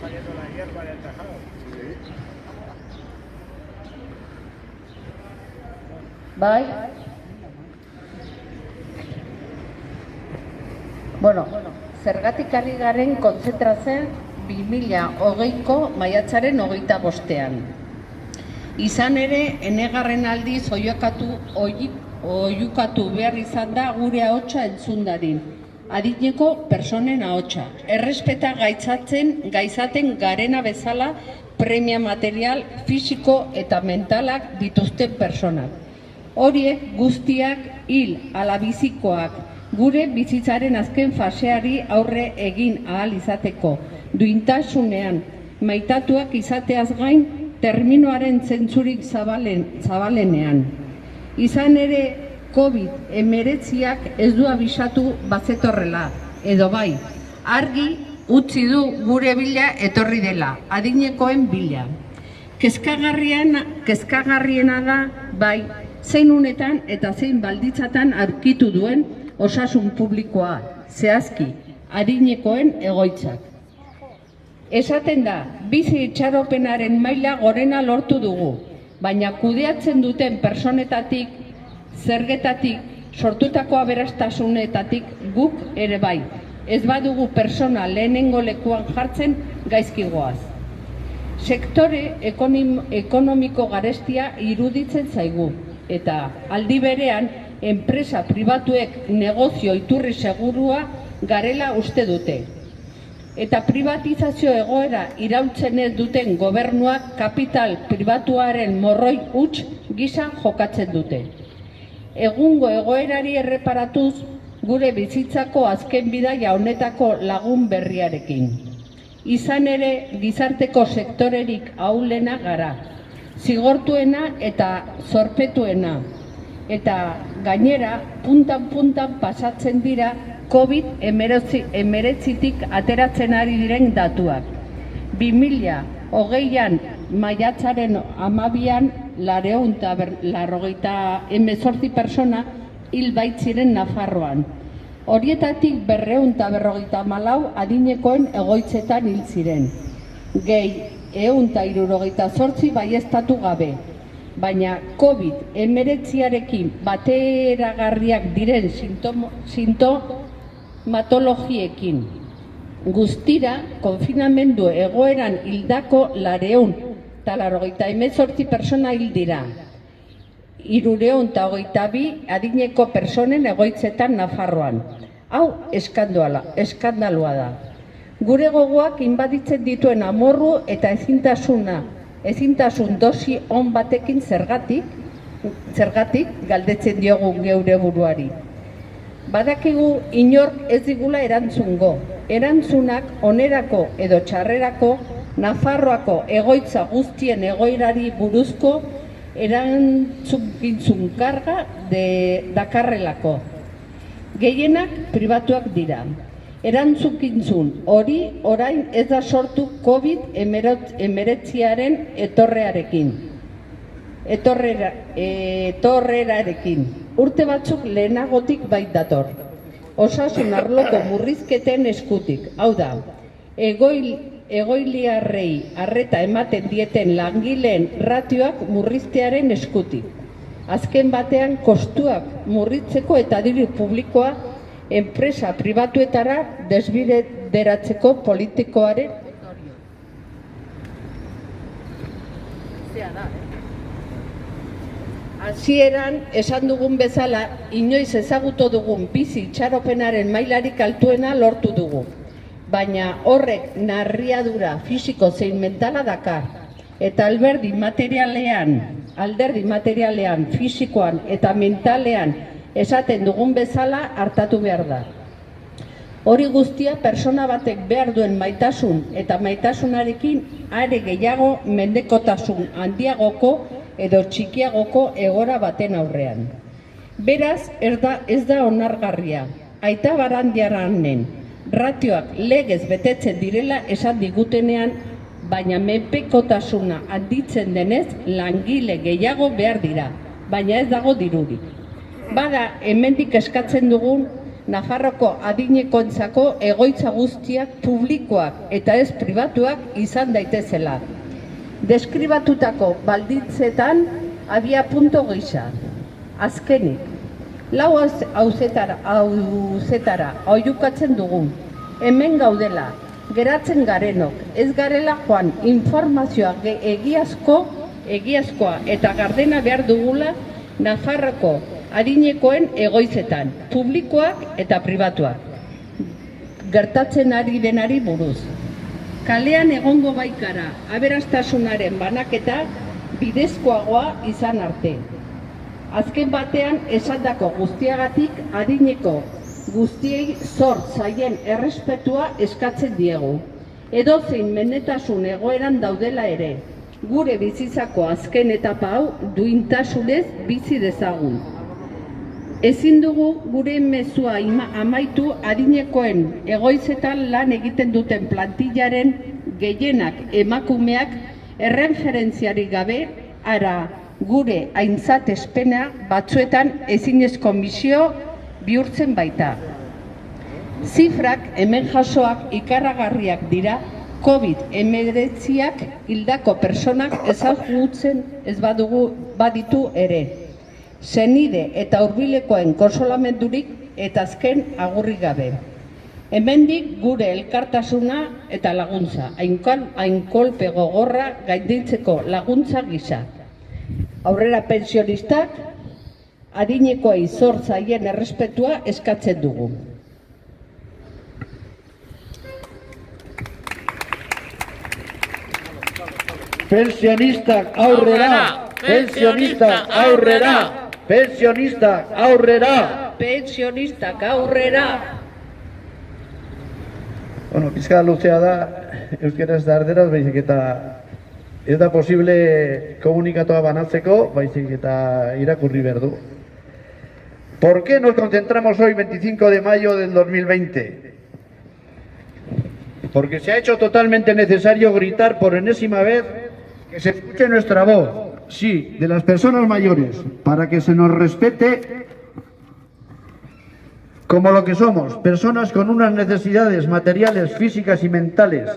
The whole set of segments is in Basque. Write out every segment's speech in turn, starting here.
saliendo la hierba del tejado. Bai. Bueno, zergatik ari garen konzentratzen 2020ko maiatzaren 25ean. Izan ere, enegarren aldiz oihukatu behar izan da gure ahotsa entzundarin. Adineko personen ahotsa. Errespeta gaizaten garena bezala premia material, fisiko eta mentalak dituzten personak. Horiek guztiak hil ala bizikoak gure bizitzaren azken faseari aurre egin ahal izateko, duintasunean, maitatuak izateaz gain, terminoaren zentzurik zabalenean. Izan ere, COVID-19ak ez du abisatu bazetorrela, edo bai, argi utzi du gure bila etorri dela, adinekoen bila. Kezkagarriena da, bai, zein unetan eta zein balditzatan aurkitu duen osasun publikoa, zehazki, adinekoen egoitzak. Esaten da, bizi itxaropenaren maila gorena lortu dugu, baina kudeatzen duten personetatik, zergetatik, sortutako aberastasunetatik guk ere bai. Ez badugu persona lehenengo lekuan jartzen gaizkigoaz. Sektore ekonomiko garestia iruditzen zaigu, eta aldi berean enpresa pribatuek negozio iturri segurua garela uste dute. Eta privatizazio egoera iraultzen ez duten gobernuak kapital pribatuaren morroi huts gisa jokatzen dute. Egungo egoerari erreparatuz gure bizitzako azken bidaia honetako lagun berriarekin. Izan ere gizarteko sektorerik ahulena gara, zigortuena eta zorpetuena, eta gainera puntan pasatzen dira COVID-19tik ateratzen ari diren datuak. 2020an maiatzaren 12an 458 persona hil baitziren Nafarroan. Horietatik 254 adinekoen egoitzetan hil ziren. Gehi 168 baieztatu gabe. Baina COVID-19arekin bateragarriak diren sintomatologiekin. Guztira, konfinamendu egoeran hildako 488 persona hil dira. 322 adineko personen egoitzetan Nafarroan. Hau eskandalua da. Gure gogoak inbaditzen dituen amorru eta ezintasun dosi on batekin zergatik galdetzen diogu geure buruari. Badakigu inork ez digula erantzungo. Erantzunak onerako edo txarrerako Nafarroako egoitza guztien egoirari buruzko erantzunkintzun karga dakarrelako. Gehienak pribatuak dira. Erantzunkintzun hori orain ez da sortu COVID-19aren etorrerarekin. Urte batzuk lehenagotik bait dator. Osasun arloko murrizketen eskutik. Hau da, egoiliarrei arreta ematen dieten langileen ratioak murriztearen eskutik. Azken batean kostuak murritzeko eta diru publikoa enpresa pribatuetara desbideratzeko politikoaren hasieran esan dugun bezala, inoiz ezagutu dugun bizi itxaropenaren mailarik altuena lortu dugu. Baina horrek narriadura fisiko zein mentala dakar, eta alderdi materialean, fisikoan eta mentalean esaten dugun bezala hartatu behar da. Hori guztia persona batek behar duen maitasun eta maitasunarekin are gehiago mendekotasun handiagoko edo txikiagoko egora baten aurrean. Beraz, ez da onargarria. Aita Barandiaranen ratioak legez betetzen direla esan digutenean, baina menpekotasuna handitzen denez langile gehiago behar dira, baina ez dago dirurik. Bada, hemendik eskatzen dugun Nafarroko adinekoentzako egoitza guztiak publikoak eta ez pribatuak izan daitezela. Deskribatutako baldintzetan abia punto gisa. Azkenik, lau auzetara oihukatzen dugu. Hemen gaudela, geratzen garenok, ez garela joan informazioa egiazkoa eta gardena behar dugula Nafarroko adinekoen egoitzetan, publikoak eta pribatuak. Gertatzen ari denari buruz. Kalean egongo baikara, aberastasunaren banaketa bidezkoagoa izan arte. Azken batean esandako guztiagatik adineko guztiei zor zaien errespetua eskatzen diegu. Edozein menetasun egoeran daudela ere, gure bizitzako azken etapa hau duintasunez bizi dezagun. Ezin dugu gure mezua amaitu adinekoen egoitzetan lan egiten duten plantillaren gehienak emakumeak erreferentziarik gabe ara gure aintzatespena batzuetan ezinezko misio bihurtzen baita. Zifrak hemen jasoak ikaragarriak dira COVID-19ak hildako personak ezagutzen ez baditu ere. Senide eta hurbilekoen konsolamendurik eta azken agurrik gabe. Hemendik gure elkartasuna eta laguntza, hainkolpe gogorra gainditzeko laguntza gisa. Aurrera pensionistak, adinekoei zor zaien errespetua eskatzen dugu. Pensionistak aurrera! Pensionistak aurrera! Pensionistak aurrera! Pensionistak aurrera! Bueno, pizka luzea da, euskaraz da erderaz, baizik eta ez da posible komunikatoa banatzeko, baizik eta irakurri behar du. ¿Por qué nos concentramos hoy, 25 de mayo del 2020? Porque se ha hecho totalmente necesario gritar por enésima vez que se escuche nuestra voz, sí, de las personas mayores, para que se nos respete como lo que somos, personas con unas necesidades materiales, físicas y mentales,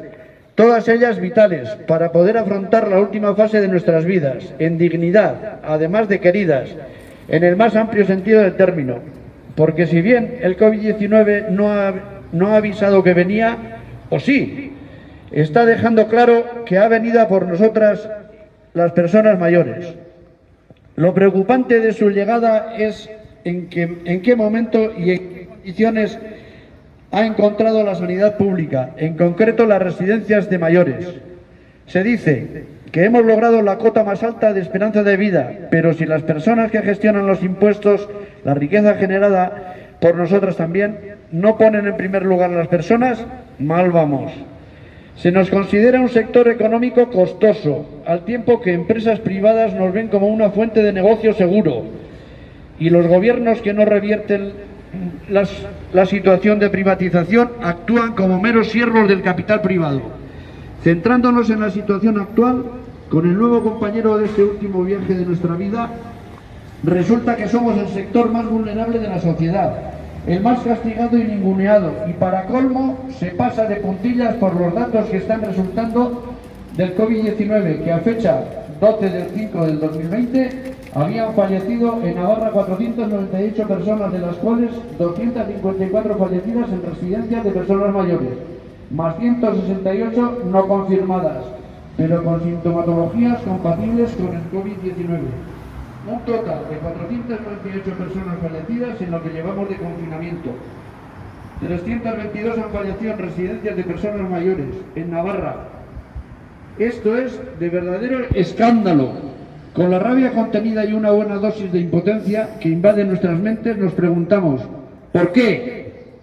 todas ellas vitales, para poder afrontar la última fase de nuestras vidas, en dignidad, además de queridas, en el más amplio sentido del término. Porque si bien el COVID-19 no ha avisado que venía, o sí, está dejando claro que ha venido a por nosotras las personas mayores. Lo preocupante de su llegada es en qué momento y en qué condiciones ha encontrado la sanidad pública, en concreto las residencias de mayores. Se dice que hemos logrado la cota más alta de esperanza de vida, pero si las personas que gestionan los impuestos, la riqueza generada por nosotras también, no ponen en primer lugar a las personas, mal vamos. Se nos considera un sector económico costoso, al tiempo que empresas privadas nos ven como una fuente de negocio seguro, y los gobiernos que no revierten la situación de privatización actúan como meros siervos del capital privado. Centrándonos en la situación actual, con el nuevo compañero de este último viaje de nuestra vida, resulta que somos el sector más vulnerable de la sociedad, el más castigado y ninguneado, y para colmo se pasa de puntillas por los datos que están resultando del COVID-19, que a fecha 12 del 5 del 2020 habían fallecido en Navarra 498 personas, de las cuales 254 fallecidas en residencias de personas mayores, más 168 no confirmadas, pero con sintomatologías compatibles con el COVID-19. Un total de 498 personas fallecidas en lo que llevamos de confinamiento. 322 han fallecido en residencias de personas mayores, en Navarra. Esto es de verdadero escándalo. Con la rabia contenida y una buena dosis de impotencia que invade nuestras mentes, nos preguntamos, ¿por qué?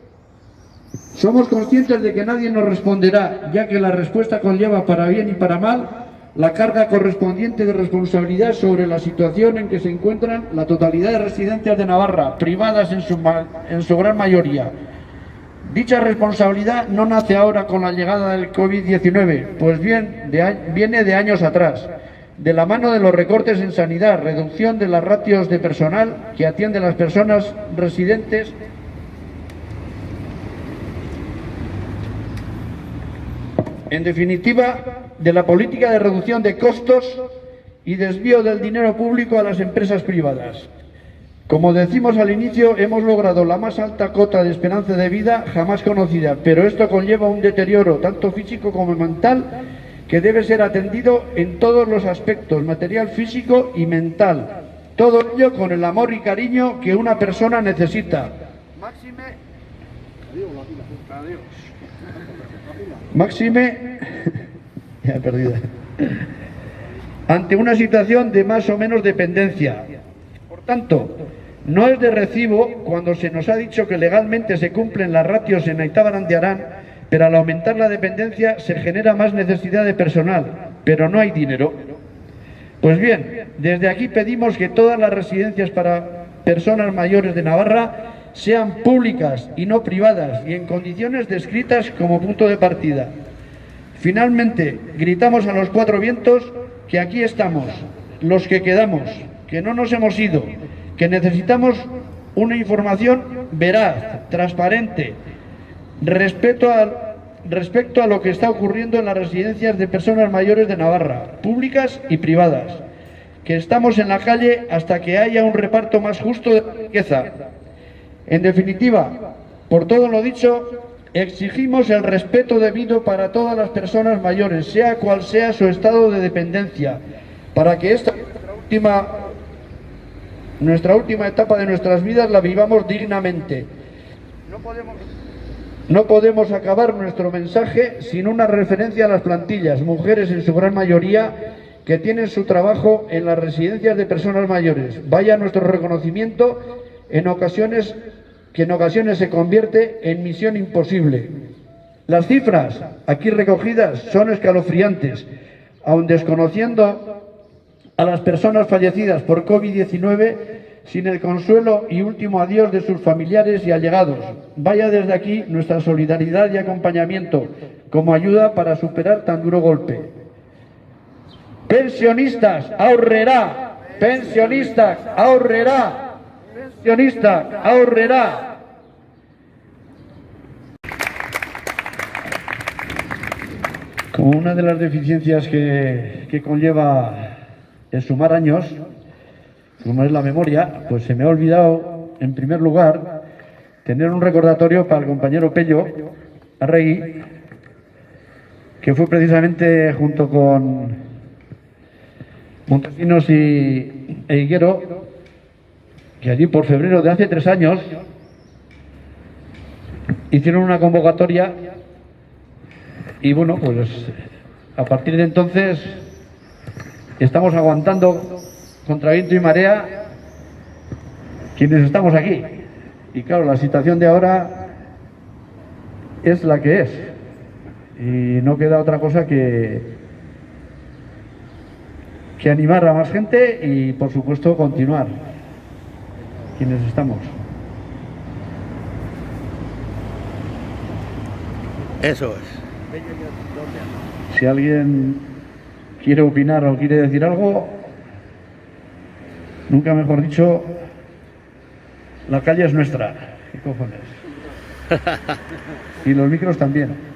Somos conscientes de que nadie nos responderá, ya que la respuesta conlleva, para bien y para mal, la carga correspondiente de responsabilidad sobre la situación en que se encuentran la totalidad de residencias de Navarra, privadas en su gran mayoría. Dicha responsabilidad no nace ahora con la llegada del COVID-19, pues bien viene de años atrás, de la mano de los recortes en sanidad, reducción de las ratios de personal que atiende a las personas residentes en definitiva, de la política de reducción de costos y desvío del dinero público a las empresas privadas. Como decimos al inicio, hemos logrado la más alta cota de esperanza de vida jamás conocida, pero esto conlleva un deterioro tanto físico como mental que debe ser atendido en todos los aspectos, material, físico y mental. Todo ello con el amor y cariño que una persona necesita. Máxime, ya he perdido, ante una situación de más o menos dependencia. Por tanto, no es de recibo cuando se nos ha dicho que legalmente se cumplen las ratios en Aitabaran de Arán, pero al aumentar la dependencia se genera más necesidad de personal, pero no hay dinero. Pues bien, desde aquí pedimos que todas las residencias para personas mayores de Navarra sean públicas y no privadas y en condiciones descritas como punto de partida. Finalmente, gritamos a los cuatro vientos que aquí estamos, los que quedamos, que no nos hemos ido, que necesitamos una información veraz, transparente, respecto a lo que está ocurriendo en las residencias de personas mayores de Navarra, públicas y privadas, que estamos en la calle hasta que haya un reparto más justo de la riqueza. En definitiva, por todo lo dicho, exigimos el respeto debido para todas las personas mayores, sea cual sea su estado de dependencia, para que esta nuestra última etapa de nuestras vidas la vivamos dignamente. No podemos acabar nuestro mensaje sin una referencia a las plantillas, mujeres en su gran mayoría, que tienen su trabajo en las residencias de personas mayores. Vaya nuestro reconocimiento que en ocasiones se convierte en misión imposible. Las cifras aquí recogidas son escalofriantes, aun desconociendo a las personas fallecidas por COVID-19 sin el consuelo y último adiós de sus familiares y allegados. Vaya desde aquí nuestra solidaridad y acompañamiento como ayuda para superar tan duro golpe. Pensionistas, ahorrará. Pensionistas, ahorrará. Pensionistas, ahorrará. Como una de las deficiencias que conlleva el sumar años, como es la memoria, pues se me ha olvidado, en primer lugar, tener un recordatorio para el compañero Pello Arregui, que fue precisamente junto con Montesinos e Higuero, que allí por febrero de hace 3 años hicieron una convocatoria y bueno, pues a partir de entonces estamos aguantando contra viento y marea quienes estamos aquí. Y claro, la situación de ahora es la que es. Y no queda otra cosa que animar a más gente y, por supuesto, continuar quienes estamos. Eso es. Si alguien quiere opinar o quiere decir algo, nunca mejor dicho, la calle es nuestra. ¿Qué cojones? Y los micros también.